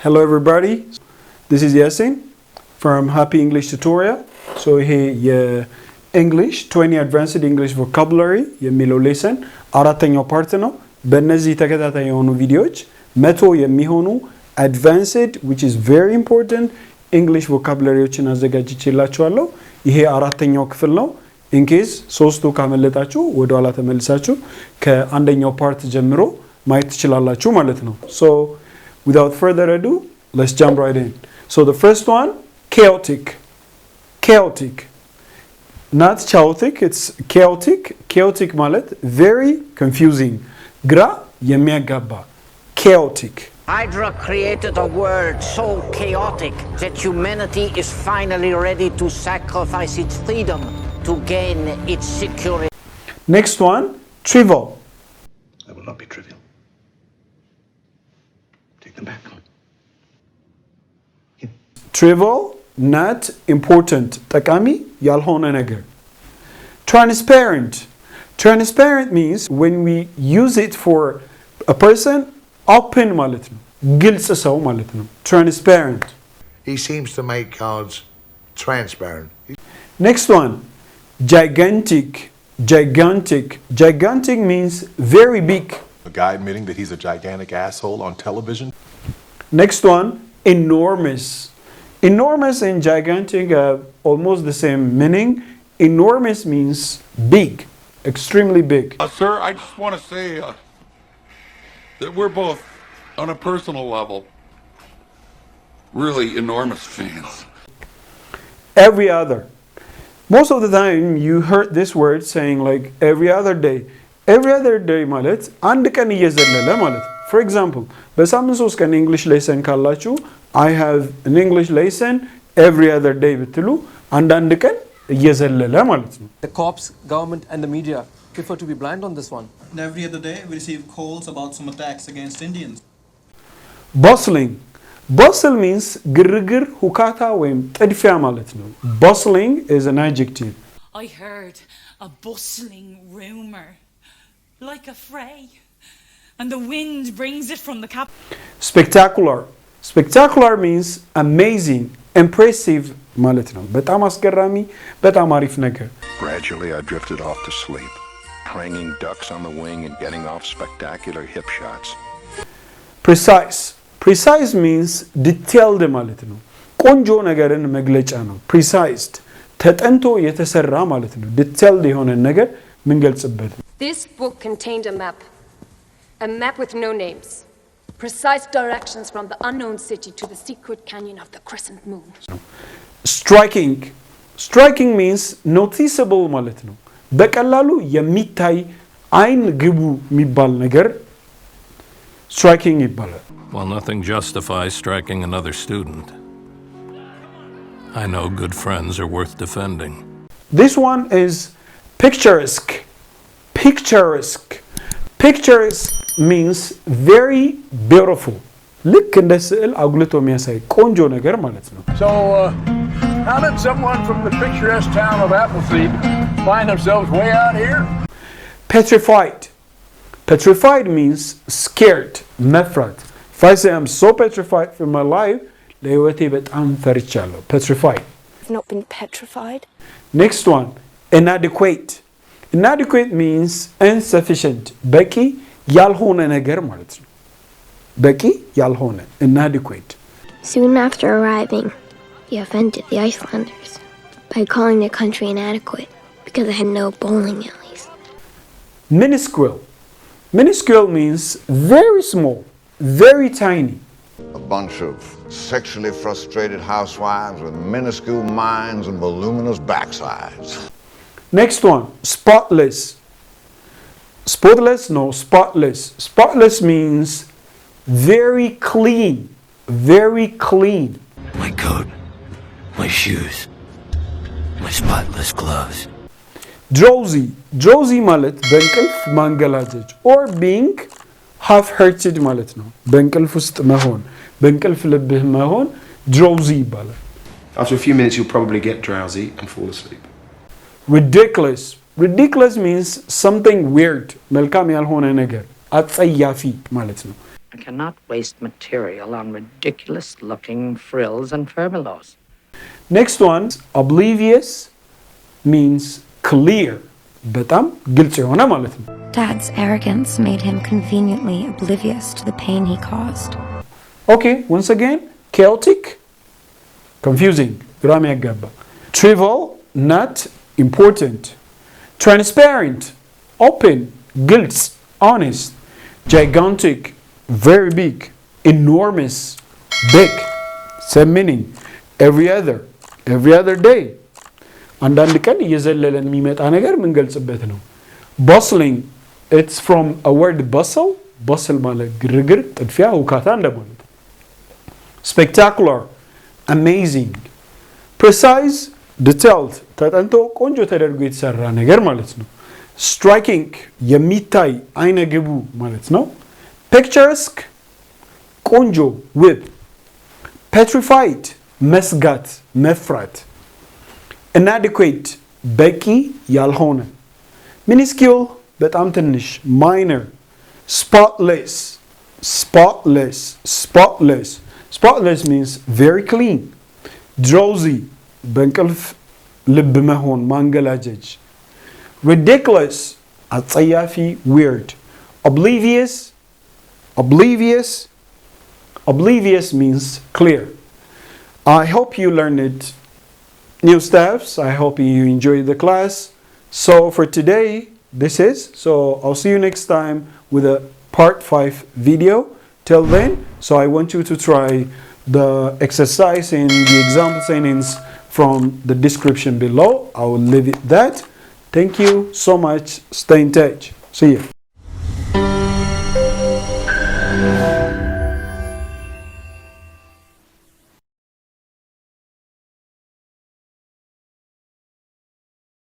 Hello everybody, this is Yasin from Happy English Tutorial. So here English 20 Advanced English Vocabulary የሚለው lesson አራተኛው ፓርት ነው። በእነዚህ ተከታታይ የሆኑ ቪዲዮዎች 100 የሚሆኑ advanced which is very important English vocabularyዎችን አዘጋጅቼላችኋለሁ። ይሄ አራተኛው ክፍል ነው። in case ሶስቱ ካመለጣችሁ ወደ ኋላ ተመልሳችሁ ከአንደኛው ፓርት ጀምሮ ማየት ትችላላችሁ ማለት ነው። So without further ado, let's jump right in. So the first one, chaotic. Chaotic. Not chaotic, it's chaotic. Chaotic ማለት very confusing. Gra የሚያጋባ. Chaotic. Hydra created a world so chaotic that humanity is finally ready to sacrifice its freedom to gain its security. Next one, trivial. I will not be trivial. Take them back. Trivial, not important. ጠቃሚ ያልሆነ ነገር. Transparent. Transparent means when we use it for a person, open ማለት ነው. ግልጽ ሰው ማለት ነው. Transparent. He seems to make cards transparent. Next one, gigantic. Gigantic. Gigantic means very big. A guy admitting that he's a gigantic asshole on television. Next one, enormous. Enormous and gigantic have almost the same meaning. Enormous means big, extremely big. Sir, I just want to say that we're both, on a personal level, really enormous fans. Every other. Most of the time you heard this word saying like every other day. Every other day ማለት አንድ ቀን እየዘለለ ማለት. For example, በሳምንት 3 ቀን English lesson ካላችሁ I have an English lesson every other day ብትሉ አንዳንድ ቀን እየዘለለ ማለት ነው. The cops, government and the media prefer to be blind on this one. And every other day we receive calls about some attacks against Indians. Bustling. Bustle means ግርግር ሁካታ ወይም ጥድፊያ ማለት ነው. Bustling is an adjective. I heard a bustling rumor, like a fray, and the wind brings it from the cap. Spectacular. Spectacular means amazing, impressive ማለት ነው. በጣም አስገራሚ፣ በጣም አሪፍ ነገር. Gradually I drifted off to sleep, hanging ducks on the wing and getting off spectacular hip shots. Precise. Precise means detailed ማለት ነው. ቆንጆ ነገርን መግለጫ ነው. Precised. ተጠንቶ የተሰራ ማለት ነው. Detailed የሆነ ነገር ምንገልጽበት. This book contained a map with no names. Precise directions from the unknown city to the secret canyon of the crescent moon. Striking. Striking means noticeable ማለት ነው. በቀላሉ የሚታይ አይን ግቡ የሚባል ነገር striking ይባላል. While nothing justifies striking another student, I know good friends are worth defending. This one is picturesque. Picturesque. Picturesque means very beautiful. ልክ እንደ ስዕል አጉልቶ የሚያሳይ ቆንጆ ነገር ማለት ነው. So, how did someone from the picturesque town of Appleseed find themselves way out here? Petrified. Petrified means scared, መፍራት. If I say I'm so petrified from my life, ለህይወቴ በጣም ፈርቻለሁ. Petrified. I've not been petrified. Next one, inadequate. Inadequate means insufficient. በቂ ያልሆነ ነገር ማለት ነው. በቂ ያልሆነ, inadequate. Soon after arriving, he offended the Icelanders by calling the country inadequate because it had no bowling alleys. Minuscule. Minuscule means very small, very tiny. A bunch of sexually frustrated housewives with minuscule minds and voluminous backsides. Next one, spotless. Spotless? No, spotless. Spotless means very clean, very clean. My coat, my shoes, my spotless clothes. Drowsy. Drowsy ማለት በእንቅልፍ ማንገላጀት or being half-hearted ማለት ነው. በእንቅልፍ ውስጥ መሆን, በእንቅልፍ ልብህ መሆን drowsy ይባላል. After a few minutes you'll probably get drowsy and fall asleep. Ridiculous. Ridiculous means something weird. መልካም ያልሆነ ነገር አጸያፊ ማለት ነው. I cannot waste material on ridiculous-looking frills and furbelows. Next one, oblivious means clear. በጣም ግልጽ የሆነ ማለት ነው። Dad's arrogance made him conveniently oblivious to the pain he caused. Okay, once again, chaotic, confusing, ግራ የሚያጋባ. Trivial, not important. Transparent, open, ግልጽ, honest. Gigantic, very big. Enormous, big. Same meaning. Every other day. አንዳንድ ቀን እየዘለለን የሚመጣ ነገር የምንገልጽበት ነው። Bustling, it's from a word bustle. Bustle ማለት ግርግር፣ ጥድፊያ፣ ሁካታ እንደማለት። Spectacular, amazing. Precise, detailed, ተጠንቶ ቆንጆ ተደርጎ የተሰራ ነገር ማለት ነው። Striking, የሚታይ አይነ ግቡ ማለት ነው። Picturesque, ቆንጆ ውብ። Petrified, መስጋት፣ መፍራት። Inadequate, በቂ ያልሆነ። Minuscule, በጣም ትንሽ፣ minor. Spotless, spotless means very clean. Drowsy, በእንቅልፍ ልብ መሆን ማንገላጀጅ። Ridiculous, አጸያፊ weird. Oblivious means clear. I hope you learned it. New steps. I hope you enjoyed the class. So for today, this is. So I'll see you next time with a part 5 video. Till then, so I want you to try the exercise and the example sentence from the description below. I will leave it that. Thank you so much. Stay in touch. See you.